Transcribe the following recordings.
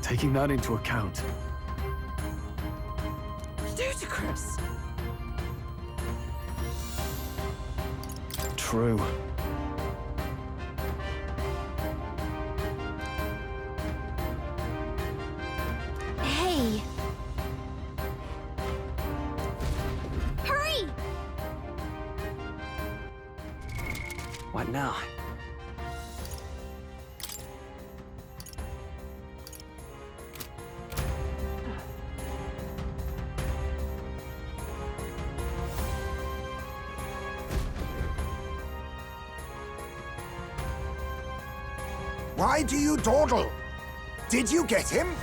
Taking that into account, Ludicrous. true. Hey! Hurry! What now? Why do you dawdle? Did you get him?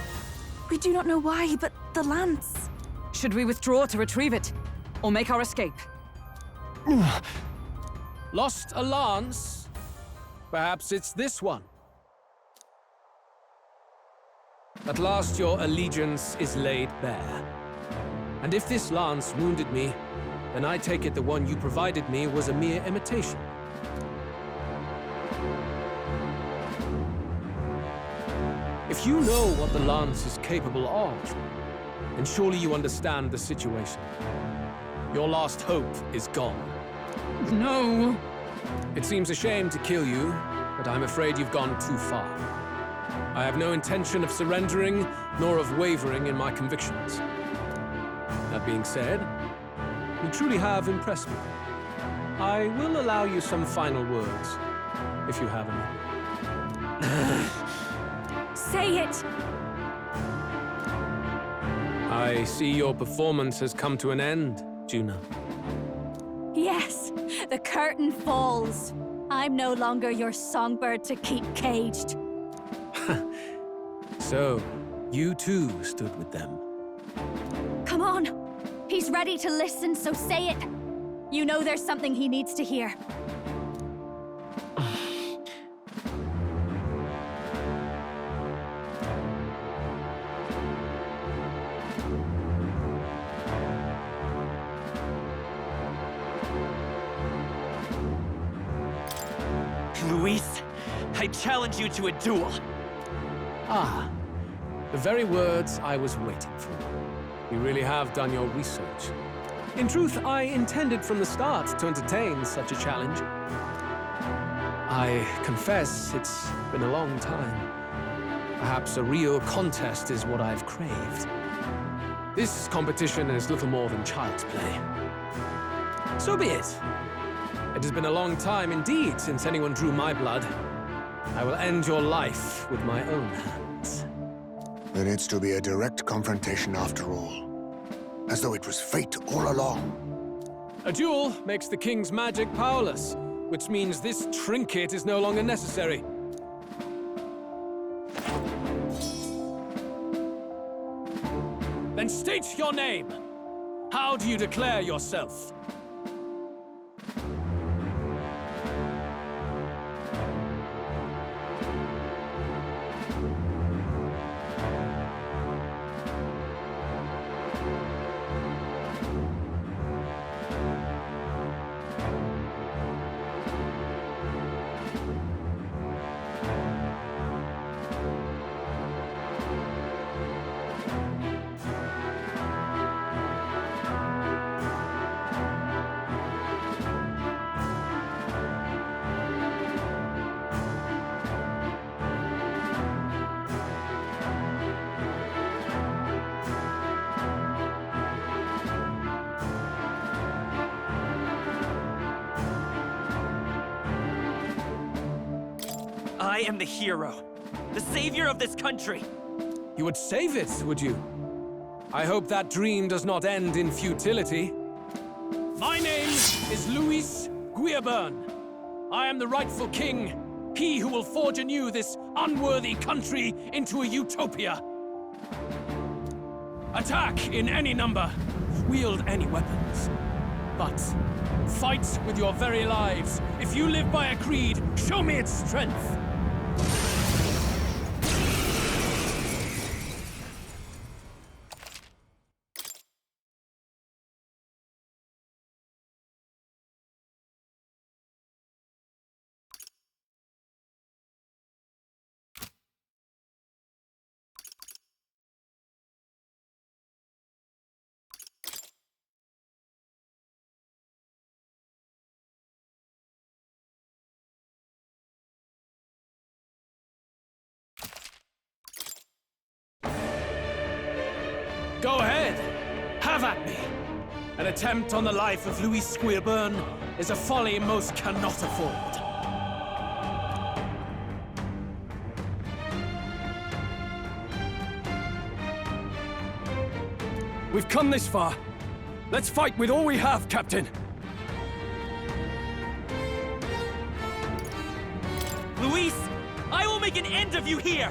We do not know why, but the lance. Should we withdraw to retrieve it? Or make our escape? Lost a lance? Perhaps it's this one. At last your allegiance is laid bare. And if this lance wounded me, then I take it the one you provided me was a mere imitation. If you know what the lance is capable of, then surely you understand the situation. Your last hope is gone. No! It seems a shame to kill you, but I'm afraid you've gone too far. I have no intention of surrendering, nor of wavering in my convictions. That being said, you truly have impressed me. I will allow you some final words, if you have any. Say it! I see your performance has come to an end, Juna. Yes, the curtain falls. I'm no longer your songbird to keep caged. So, you too stood with them. Come on! He's ready to listen, so say it! You know there's something he needs to hear. Luis, I challenge you to a duel. Ah, the very words I was waiting for. You really have done your research. In truth, I intended from the start to entertain such a challenge. I confess it's been a long time. Perhaps a real contest is what I've craved. This competition is little more than child's play. So be it. It has been a long time indeed since anyone drew my blood. I will end your life with my own hands. Then it's to be a direct confrontation after all. As though it was fate all along. A duel makes the king's magic powerless, which means this trinket is no longer necessary. Then state your name. How do you declare yourself? I am the hero, the savior of this country. You would save it, would you? I hope that dream does not end in futility. My name is Luis Guiabern. I am the rightful king, he who will forge anew this unworthy country into a utopia. Attack in any number, wield any weapons. But fight with your very lives. If you live by a creed, show me its strength. Go ahead. Have at me. An attempt on the life of Louis Guiabern is a folly most cannot afford. We've come this far. Let's fight with all we have, Captain. Luis, I will make an end of you here!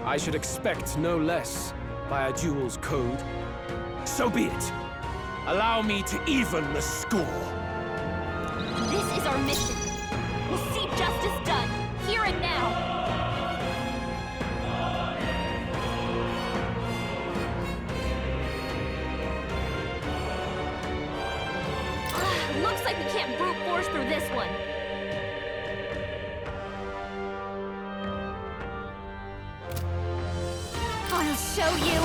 I should expect no less by a duel's code. So be it. Allow me to even the score. This is our mission. We'll see justice done, here and now. Looks like we can't brute force through this one. I'll show you.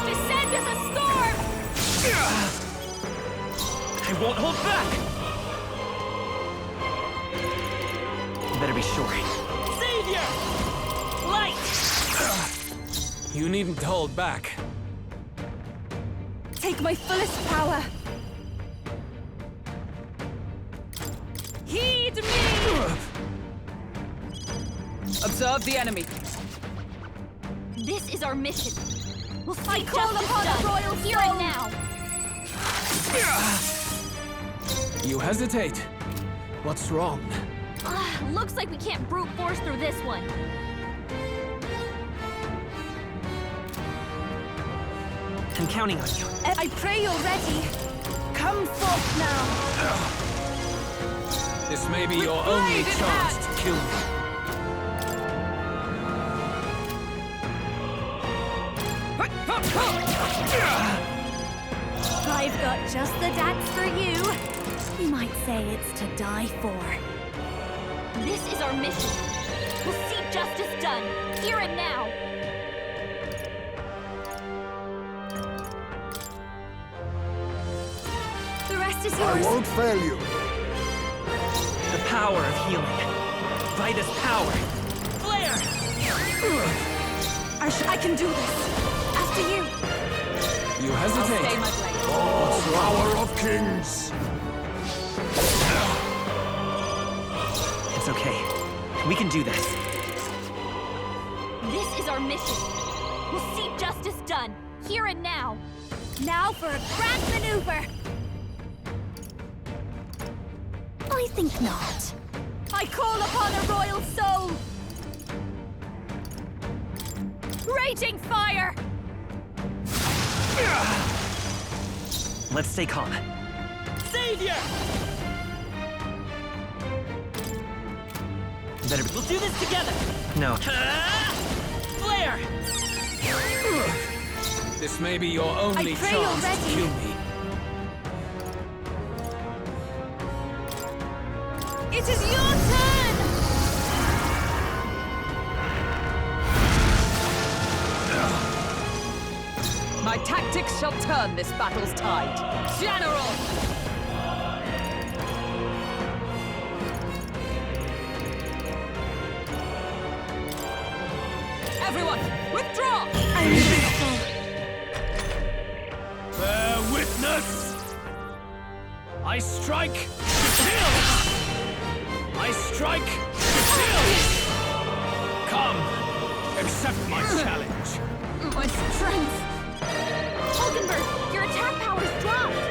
Descend as a storm! I won't hold back! Better be sure. Savior! Light! You needn't hold back. Take my fullest power. Heed me! Observe the enemy. This is our mission. We'll see justice done, royal here and now. You hesitate. What's wrong? Looks like we can't brute force through this one. I'm counting on you. I pray you're ready. Come forth now. This may be your blade only in chance hand. to kill me. I've got just the dance for you. You might say it's to die for. This is our mission. We'll see justice done, here and now. The rest is I yours. won't fail you. The power of healing. Vitus power. Flare! I can do this. After you. You I'll stay hesitate. my blade. Oh, power of kings. It's okay. We can do this. This is our mission. We'll see justice done, here and now. Now for a grand maneuver. I think not. I call upon a royal soul. Raging fire! Let's stay calm. Savior! Better be. We'll do this together! No. Flare! This may be your only pray you're chance to ready. kill me. It is your turn! My tactics shall turn this battle's tide. General! Everyone, withdraw! Bear witness! I strike to kill! I strike to kill! Come, accept my challenge. My strength! Hulkenberg, your attack power's dropped!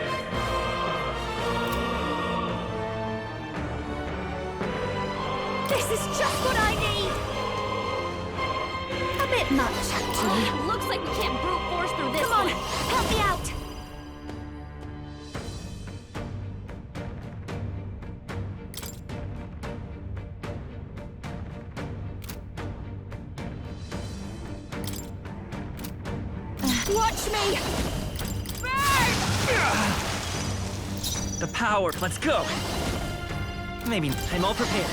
This is just what I need! A bit much, actually. Looks like we can't brute force through this. Come on, help me out! Watch me! Burn! The power. Let's go. Maybe I'm all prepared.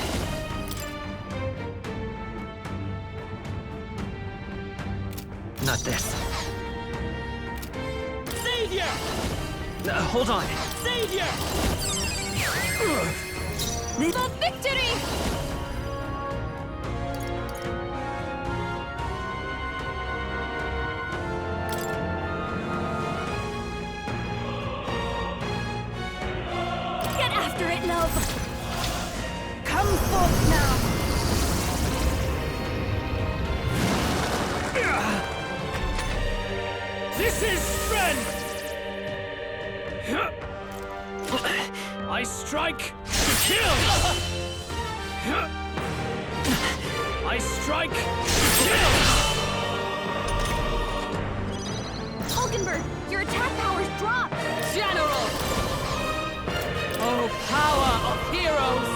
Not this. Savior! Hold on. Savior! For victory! Get after it, love! Come forth now! This is strength! I strike to kill! I strike to kill! Hulkenberg, your attack power's dropped! General! Oh, power of heroes!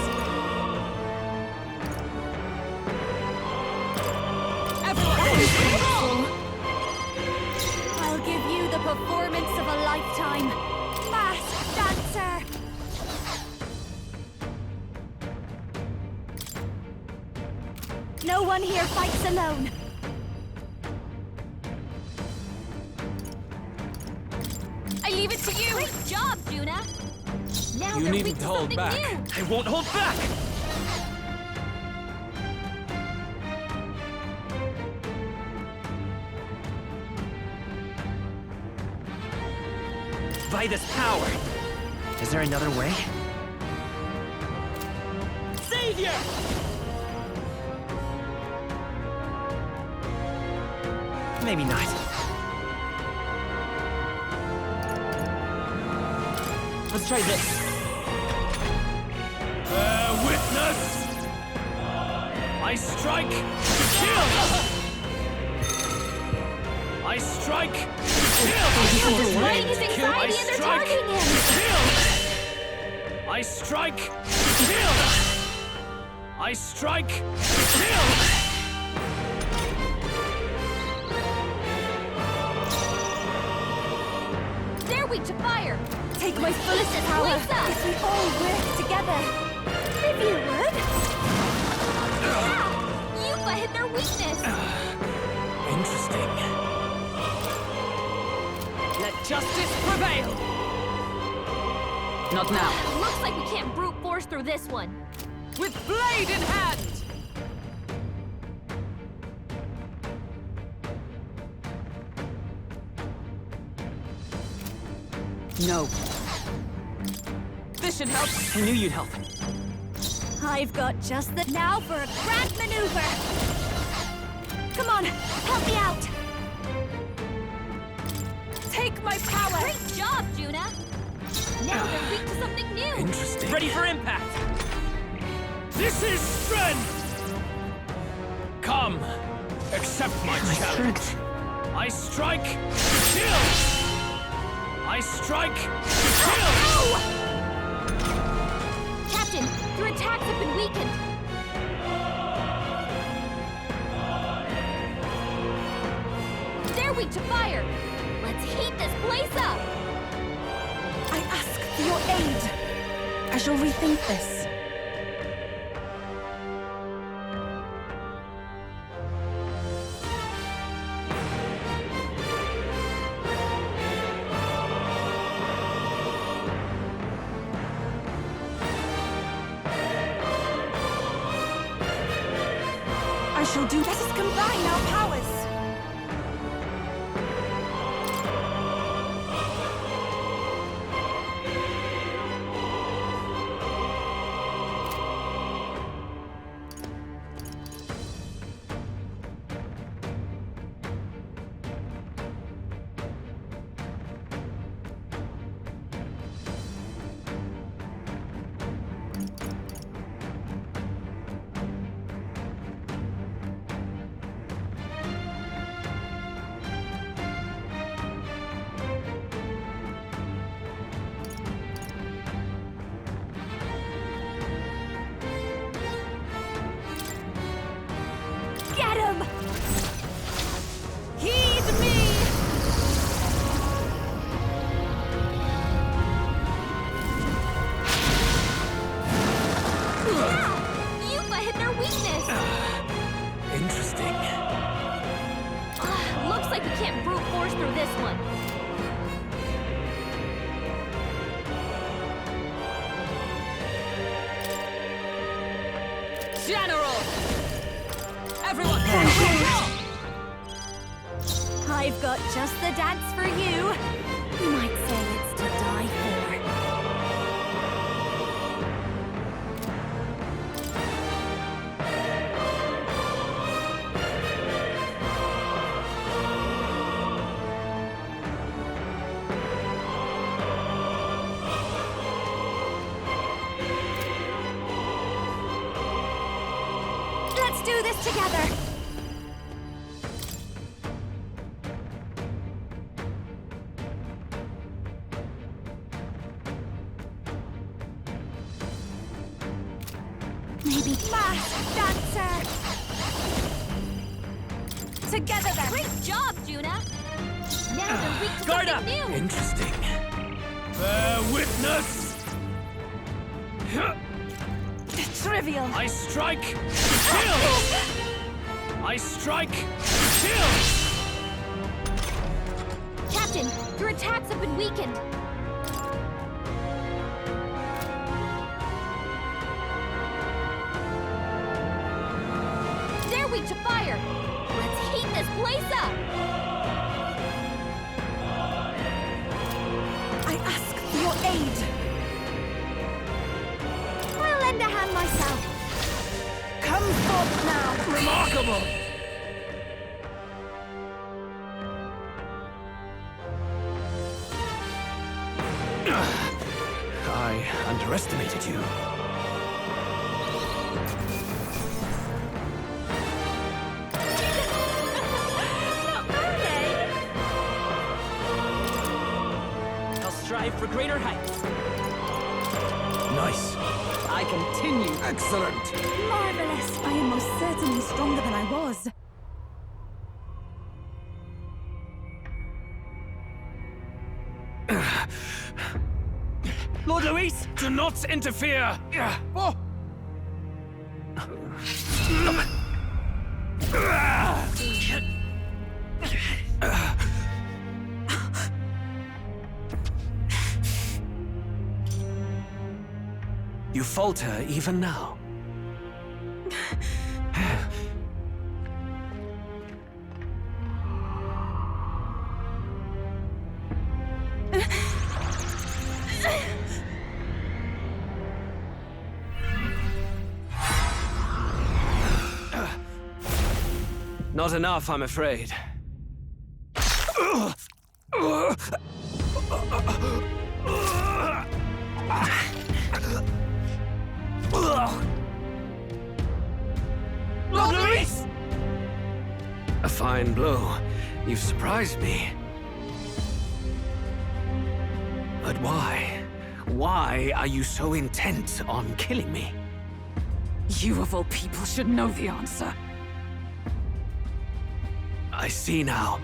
I'll give you the performance of a lifetime. Masked dancer! No one here fights alone. I leave it to you. Great job, Juna. Now You they're needn't weak to hold something back. new. I won't hold back! By this power! Is there another way? Savior! Maybe not. Let's try this. Bear witness! I strike to kill! I strike to kill! Displaying his anxiety and they're targeting him. I strike to kill! I strike to kill! They're weak to fire. Take my fullest power Lisa! if we all work together. If you would. Yeah, Yuka hit their weakness. Interesting. Let justice prevail! Not now. Looks like we can't brute force through this one. With blade in hand! No. This should help. I knew you'd help. I've got just the now for a grand maneuver. Come on, help me out. Take my power! Great job, Juna. Now they're weak to something new. Interesting. Ready for impact! This is strength! Come, accept my challenge. I strike to kill! I strike to kill! Captain, your attacks have been weakened. They're weak to fire. Let's heat this place up. I ask for your aid. I shall rethink this. I shall do. Let us combine our powers. Get him! Heed me! Yeah! Yuka hit their weakness! Interesting. Looks like we can't brute force through this one. General! Everyone! I've got just the dance for you. You might say it's to die for. Let's do this together. Maybe fast dancer. Together then. Great job, Juna. Now they're weak to Guard something new. Interesting. Bear witness! Trivial. I strike, kill! I strike, kill! Captain, your attacks have been weakened. They're weak to fire. Let's heat this place up. I ask for your aid. I'll lend a hand myself. Come forth now. Remarkable! I underestimated you. Not bad, eh? I'll strive for greater heights. Nice. I continue. Excellent! Marvelous. I am most certainly stronger than I was. Lord Luis, do not interfere! Oh. You falter even now. Not enough, I'm afraid. Lord Luis! A fine blow. You've surprised me. But why? Why are you so intent on killing me? You of all people should know the answer. I see now.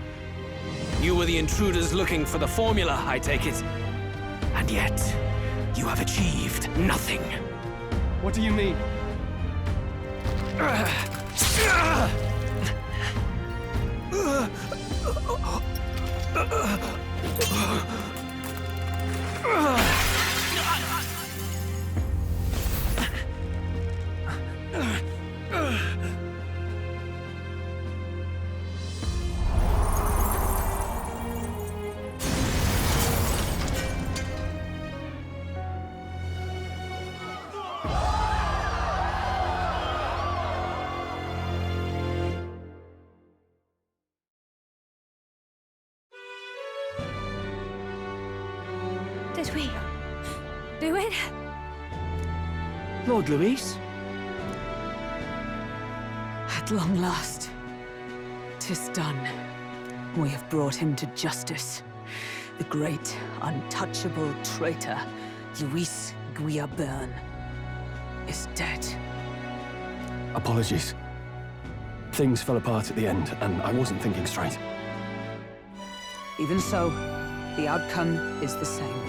You were the intruders looking for the formula, I take it. And yet, you have achieved nothing. What do you mean? Did we do it? Lord Luis? At long last, 'tis done. We have brought him to justice. The great, untouchable traitor, Luis Guiabern, is dead. Apologies. Things fell apart at the end, and I wasn't thinking straight. Even so, the outcome is the same.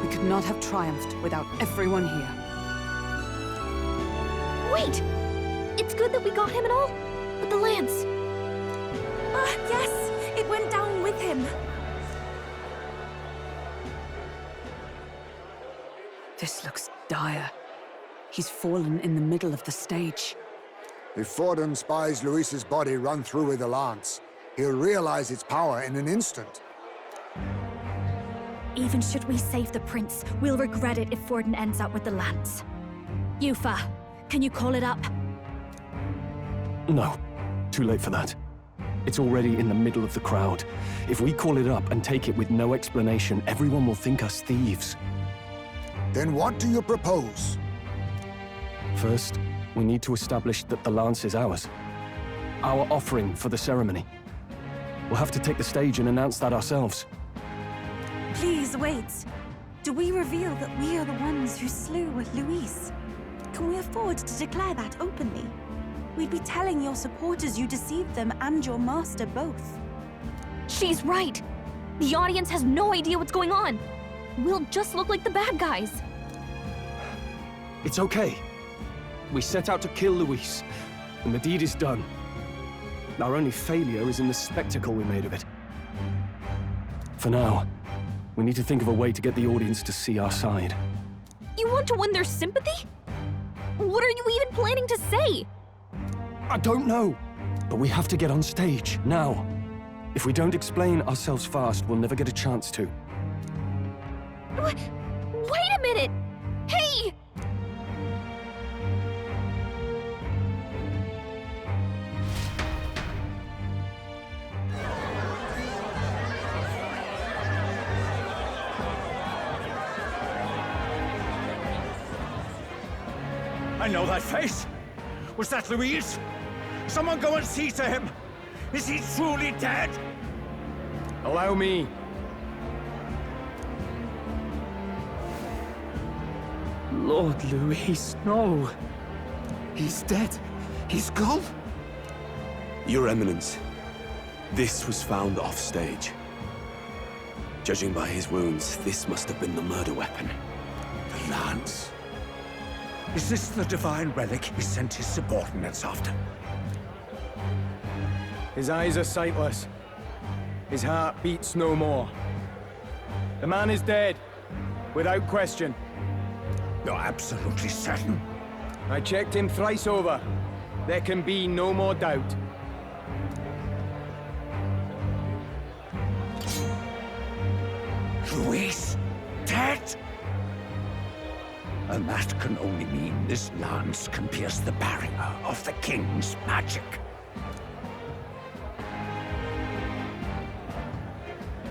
We could not have triumphed without everyone here. Wait! It's good that we got him and all, but the lance. Yes, it went down with him. This looks dire. He's fallen in the middle of the stage. If Forden spies Luis's body run through with the lance, he'll realize its power in an instant. Even should we save the prince, we'll regret it if Forden ends up with the lance. Yufa, can you call it up? No. Too late for that. It's already in the middle of the crowd. If we call it up and take it with no explanation, everyone will think us thieves. Then what do you propose? First, we need to establish that the lance is ours. Our offering for the ceremony. We'll have to take the stage and announce that ourselves. Please, wait. Do we reveal that we are the ones who slew Luis? Can we afford to declare that openly? We'd be telling your supporters you deceived them and your master both. She's right. The audience has no idea what's going on. We'll just look like the bad guys. It's okay. We set out to kill Luis, and the deed is done. Our only failure is in the spectacle we made of it. For now, we need to think of a way to get the audience to see our side. You want to win their sympathy? What are you even planning to say? I don't know, but we have to get on stage, now. If we don't explain ourselves fast, we'll never get a chance to. Wait a minute! Hey! I know that face! Was that Luis? Someone go and see to him! Is he truly dead? Allow me. Lord Luis, no. He's dead. He's gone. Your Eminence, this was found off-stage. Judging by his wounds, this must have been the murder weapon. The lance? Is this the divine relic he sent his subordinates after? His eyes are sightless. His heart beats no more. The man is dead, without question. You're absolutely certain? I checked him thrice over. There can be no more doubt. Luis? Dead? And that can only mean this lance can pierce the barrier of the king's magic.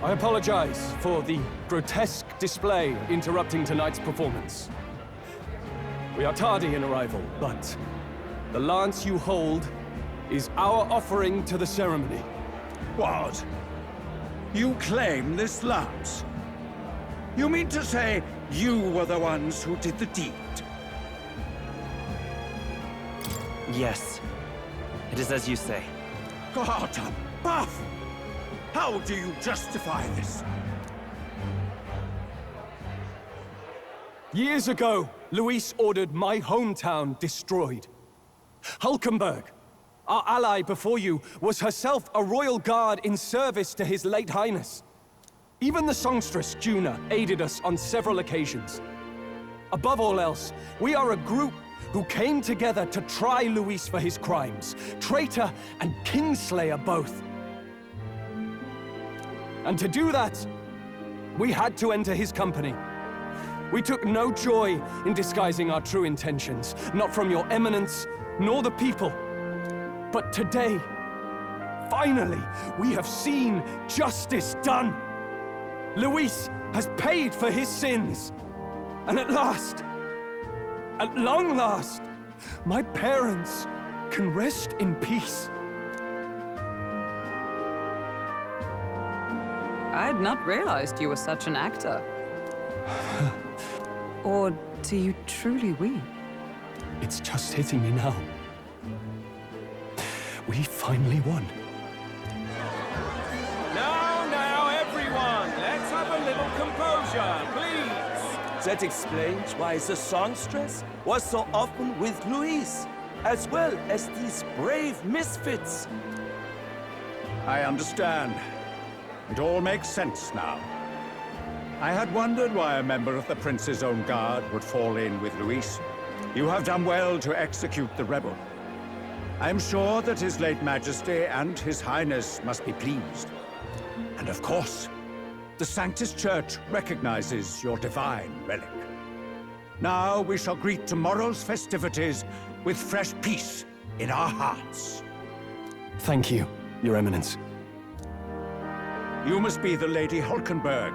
I apologize for the grotesque display interrupting tonight's performance. We are tardy in arrival, but the lance you hold is our offering to the ceremony. What? You claim this lance? You mean to say you were the ones who did the deed? Yes. It is as you say. God above! How do you justify this? Years ago, Luis ordered my hometown destroyed. Hulkenberg, our ally before you, was herself a royal guard in service to his late highness. Even the songstress, Juna, aided us on several occasions. Above all else, we are a group who came together to try Luis for his crimes, traitor and kingslayer both. And to do that, we had to enter his company. We took no joy in disguising our true intentions, not from your eminence, nor the people. But today, finally, we have seen justice done. Luis has paid for his sins. And at last, at long last, my parents can rest in peace. I had not realized you were such an actor. Or do you truly weep? It's just hitting me now. We finally won. Now, everyone, let's have a little composure, please. That explains why the songstress was so often with Luis, as well as these brave misfits. I understand. It all makes sense now. I had wondered why a member of the Prince's own guard would fall in with Luis. You have done well to execute the rebel. I am sure that His late Majesty and His Highness must be pleased. And of course, the Sanctus Church recognizes your divine relic. Now we shall greet tomorrow's festivities with fresh peace in our hearts. Thank you, Your Eminence. You must be the Lady Hulkenberg.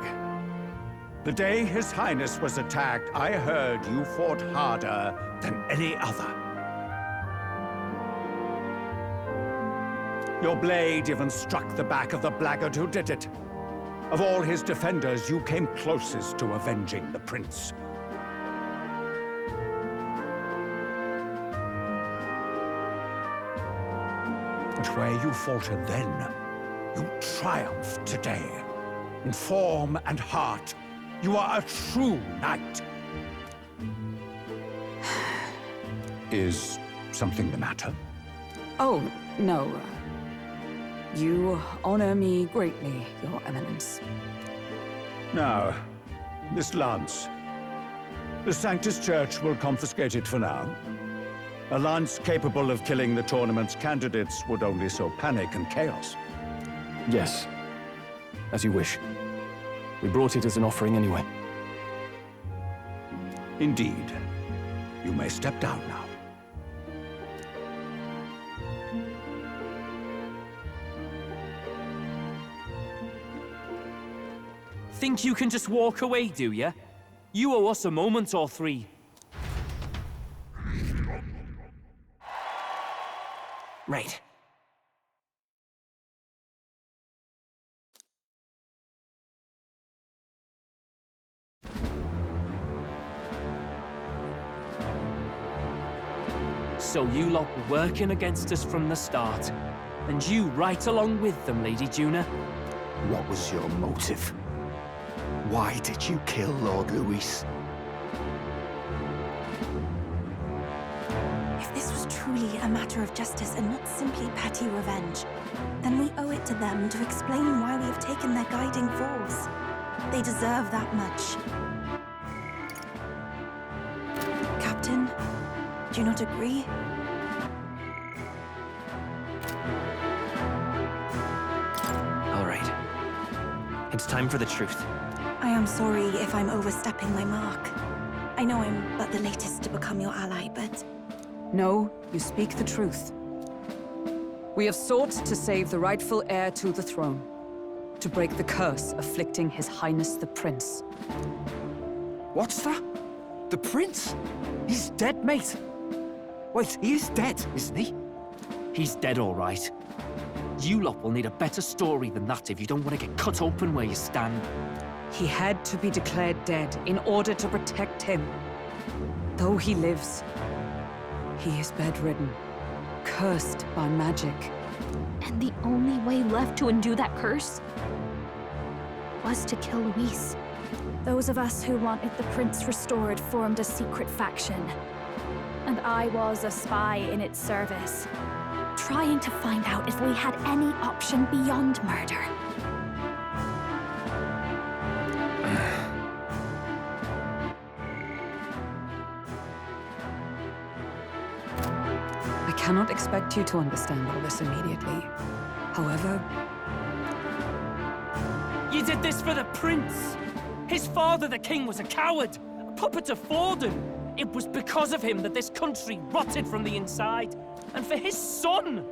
The day His Highness was attacked, I heard you fought harder than any other. Your blade even struck the back of the blackguard who did it. Of all his defenders, you came closest to avenging the prince. But where you faltered then, you triumphed today. In form and heart, you are a true knight. Is something the matter? Oh, no. You honor me greatly, Your Eminence. Now, this lance. The Sanctus Church will confiscate it for now. A lance capable of killing the tournament's candidates would only sow panic and chaos. Yes, as you wish. We brought it as an offering anyway. Indeed. You may step down now. Think you can just walk away, do ya? You owe us a moment or three. Right. So you lot were working against us from the start. And you right along with them, Lady Juna. What was your motive? Why did you kill Lord Luis? If this was truly a matter of justice and not simply petty revenge, then we owe it to them to explain why we have taken their guiding force. They deserve that much. Captain, do you not agree? All right. It's time for the truth. I am sorry if I'm overstepping my mark. I know I'm but the latest to become your ally, but... No, you speak the truth. We have sought to save the rightful heir to the throne, to break the curse afflicting His Highness the Prince. What's that? The prince? He's dead, mate. Wait, he is dead, isn't he? He's dead, all right. You lot will need a better story than that if you don't want to get cut open where you stand. He had to be declared dead in order to protect him. Though he lives, he is bedridden, cursed by magic. And the only way left to undo that curse was to kill Luis. Those of us who wanted the prince restored formed a secret faction. And I was a spy in its service, trying to find out if we had any option beyond murder. I cannot expect you to understand all this immediately. However... You did this for the prince! His father, the king, was a coward! A puppet of Forden! It was because of him that this country rotted from the inside. And for his son!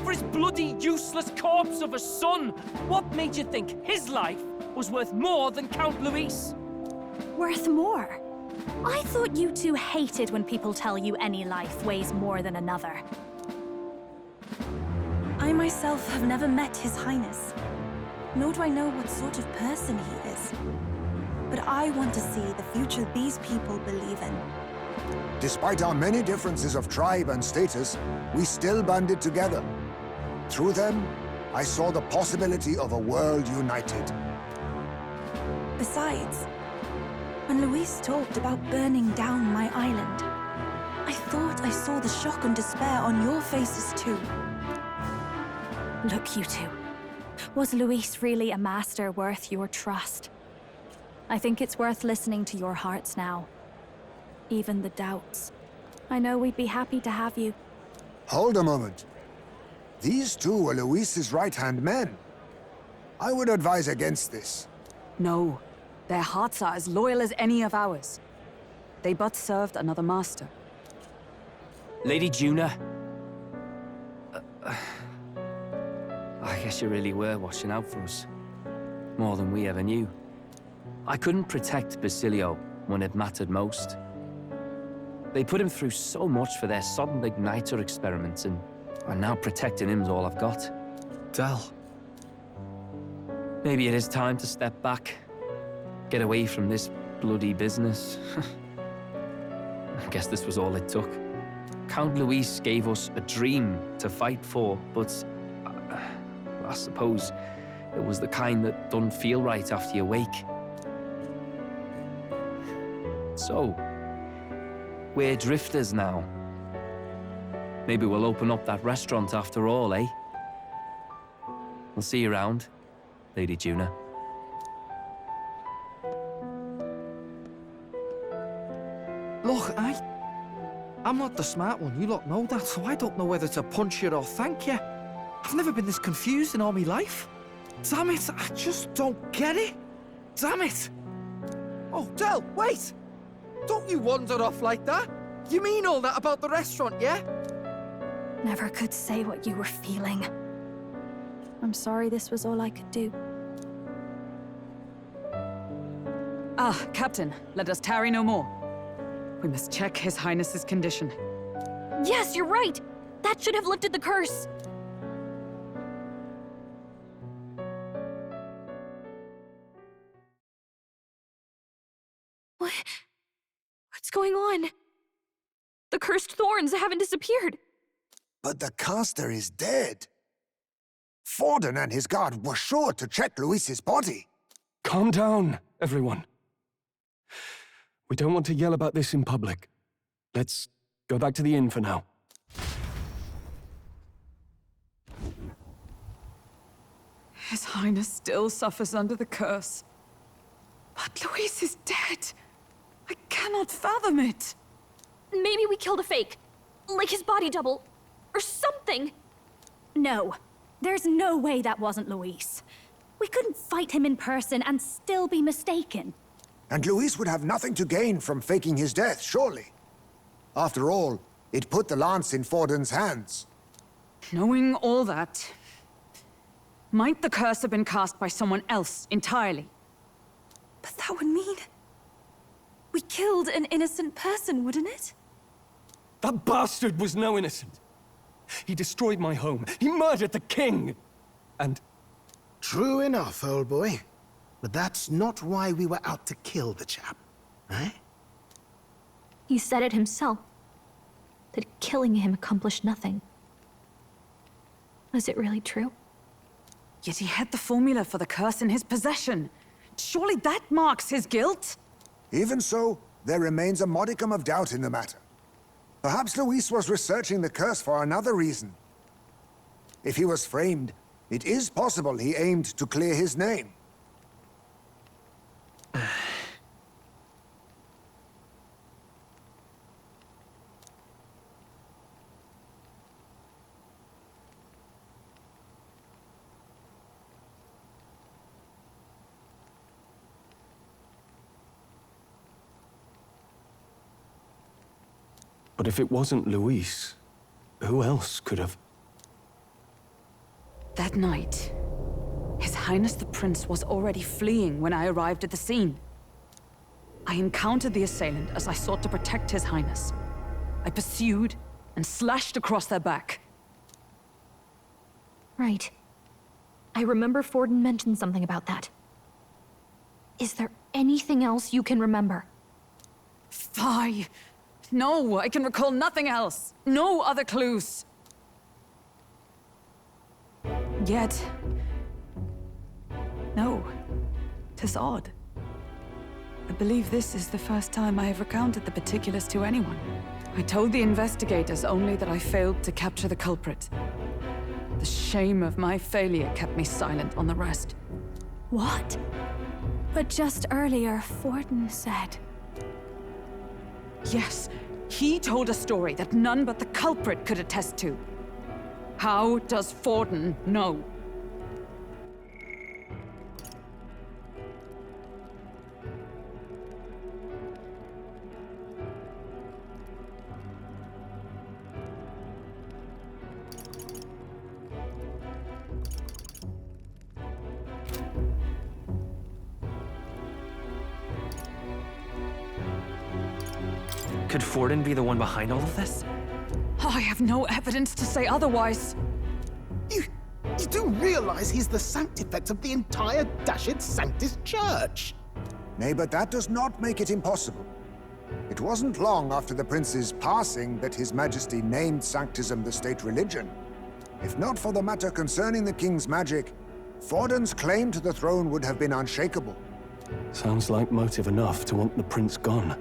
For his bloody, useless corpse of a son! What made you think his life was worth more than Count Luis? Worth more? I thought you two hated when people tell you any life weighs more than another. I myself have never met His Highness, nor do I know what sort of person he is. But I want to see the future these people believe in. Despite our many differences of tribe and status, we still banded together. Through them, I saw the possibility of a world united. Besides, when Luis talked about burning down my island, I thought I saw the shock and despair on your faces too. Look, you two. Was Luis really a master worth your trust? I think it's worth listening to your hearts now. Even the doubts. I know we'd be happy to have you. Hold a moment. These two were Luis's right-hand men. I would advise against this. No, their hearts are as loyal as any of ours. They but served another master. Lady Juna. I guess you really were watching out for us. More than we ever knew. I couldn't protect Basilio when it mattered most. They put him through so much for their sodden igniter experiments, and now protecting him's all I've got. Del. Maybe it is time to step back. Get away from this bloody business. I guess this was all it took. Count Luis gave us a dream to fight for, but I suppose it was the kind that doesn't feel right after you wake. So, we're drifters now. Maybe we'll open up that restaurant after all, eh? We'll see you around, Lady Juna. Look, I'm not the smart one, you lot know that, so I don't know whether to punch you or thank you. I've never been this confused in all my life. Damn it, I just don't get it. Damn it. Oh, Del, wait! Don't you wander off like that? You mean all that about the restaurant, yeah? Never could say what you were feeling. I'm sorry this was all I could do. Ah, Captain, let us tarry no more. We must check His Highness's condition. Yes, you're right! That should have lifted the curse! What's going on? The cursed thorns haven't disappeared. But the caster is dead. Forden and his guard were sure to check Luis's body. Calm down, everyone. We don't want to yell about this in public. Let's go back to the inn for now. His Highness still suffers under the curse. But Luis is dead. I cannot fathom it. Maybe we killed a fake. Like his body double. Or something. No. There's no way that wasn't Luis. We couldn't fight him in person and still be mistaken. And Luis would have nothing to gain from faking his death, surely. After all, it put the lance in Forden's hands. Knowing all that, might the curse have been cast by someone else entirely? But that would mean... we killed an innocent person, wouldn't it? That bastard was no innocent. He destroyed my home. He murdered the king. And... True enough, old boy. But that's not why we were out to kill the chap, eh? He said it himself. That killing him accomplished nothing. Was it really true? Yet he had the formula for the curse in his possession. Surely that marks his guilt? Even so, there remains a modicum of doubt in the matter. Perhaps Luis was researching the curse for another reason. If he was framed, it is possible he aimed to clear his name. But if it wasn't Luis, who else could have... That night, His Highness the Prince was already fleeing when I arrived at the scene. I encountered the assailant as I sought to protect His Highness. I pursued and slashed across their back. Right. I remember Forden mentioned something about that. Is there anything else you can remember? Fie! No, I can recall nothing else. No other clues. Yet... no. 'Tis odd. I believe this is the first time I have recounted the particulars to anyone. I told the investigators only that I failed to capture the culprit. The shame of my failure kept me silent on the rest. What? But just earlier, Forden said... Yes, He told a story that none but the culprit could attest to. How does Forden know? Could Forden be the one behind all of this? I have no evidence to say otherwise. You do realize he's the sanctifex of the entire Dashed Sanctus Church? Nay, but that does not make it impossible. It wasn't long after the prince's passing that His Majesty named Sanctism the state religion. If not for the matter concerning the king's magic, Forden's claim to the throne would have been unshakable. Sounds like motive enough to want the prince gone.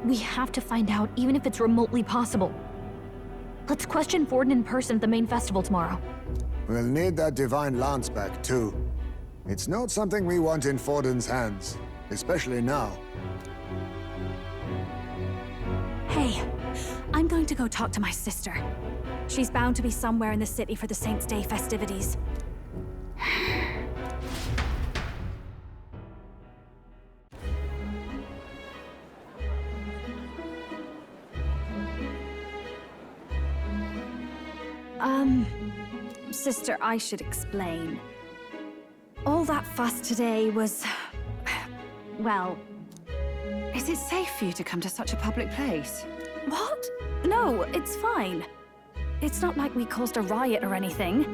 We have to find out, even if it's remotely possible. Let's question Forden in person at the main festival tomorrow. We'll need that divine lance back, too. It's not something we want in Forden's hands, especially now. Hey, I'm going to go talk to my sister. She's bound to be somewhere in the city for the Saints' Day festivities. Sister, I should explain. All that fuss today was... well... Is it safe for you to come to such a public place? What? No, it's fine. It's not like we caused a riot or anything.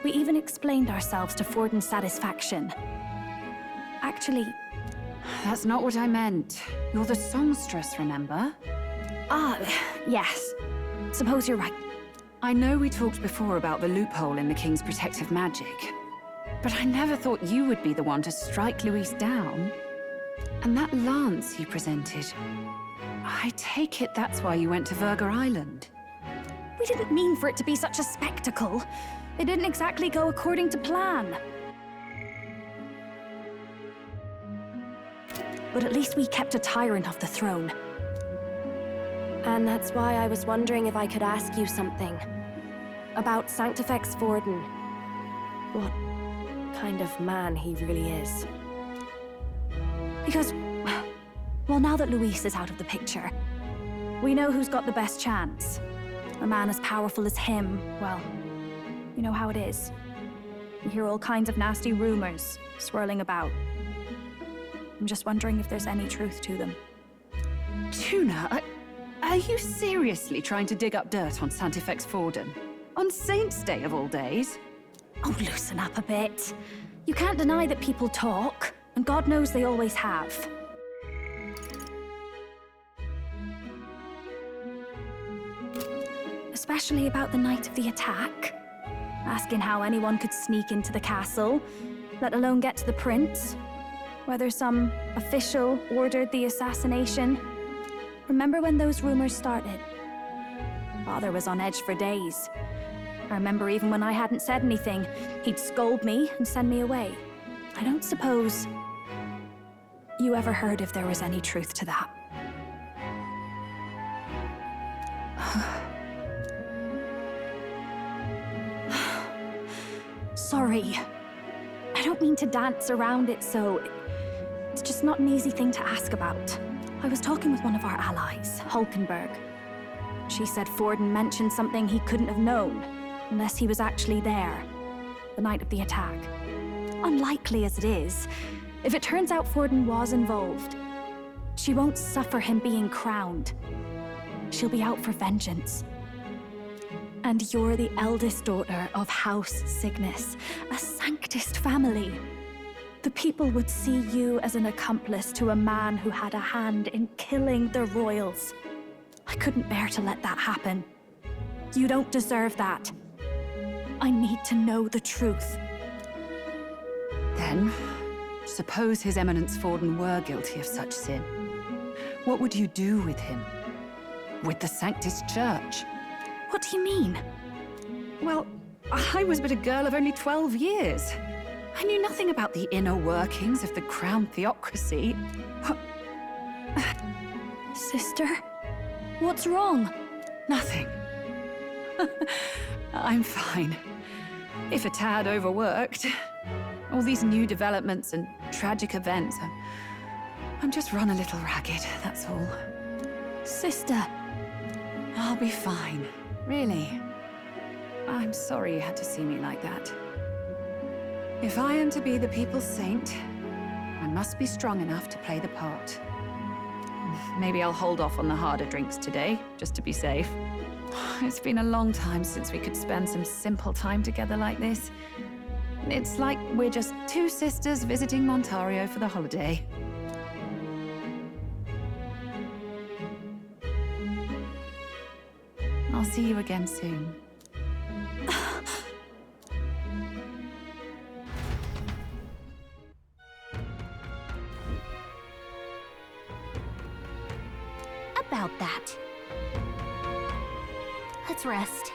We even explained ourselves to Forden's satisfaction. Actually... That's not what I meant. You're the songstress, remember? Yes. Suppose you're right. I know we talked before about the loophole in the King's protective magic, but I never thought you would be the one to strike Luis down. And that lance you presented, I take it that's why you went to Verga Island. We didn't mean for it to be such a spectacle. It didn't exactly go according to plan. But at least we kept a tyrant off the throne. And that's why I was wondering if I could ask you something. About Sanctifex Forden. What kind of man he really is. Because, well, now that Luis is out of the picture, we know who's got the best chance. A man as powerful as him, well, you know how it is. You hear all kinds of nasty rumors swirling about. I'm just wondering if there's any truth to them. Tuna, are you seriously trying to dig up dirt on Sanctifex Forden? On Saints' Day of all days? Oh, loosen up a bit. You can't deny that people talk, and God knows they always have. Especially about the night of the attack. Asking how anyone could sneak into the castle, let alone get to the prince. Whether some official ordered the assassination. Remember when those rumors started? Father was on edge for days. I remember even when I hadn't said anything, he'd scold me and send me away. I don't suppose you ever heard if there was any truth to that. Sorry. I don't mean to dance around it, so... It's just not an easy thing to ask about. I was talking with one of our allies, Hulkenberg. She said Forden mentioned something he couldn't have known, unless he was actually there, the night of the attack. Unlikely as it is, if it turns out Forden was involved, she won't suffer him being crowned. She'll be out for vengeance. And you're the eldest daughter of House Cygnus, a Sanctist family. The people would see you as an accomplice to a man who had a hand in killing the royals. I couldn't bear to let that happen. You don't deserve that. I need to know the truth. Then, suppose His Eminence Forden were guilty of such sin. What would you do with him? With the Sanctus Church? What do you mean? Well, I was but a girl of only 12 years. I knew nothing about the inner workings of the crown theocracy. Sister? What's wrong? Nothing. I'm fine. If a tad overworked. All these new developments and tragic events. I'm just run a little ragged, that's all. Sister. I'll be fine. Really. I'm sorry you had to see me like that. If I am to be the people's saint, I must be strong enough to play the part. Maybe I'll hold off on the harder drinks today, just to be safe. It's been a long time since we could spend some simple time together like this. It's like we're just two sisters visiting Montario for the holiday. I'll see you again soon. About that. Let's rest.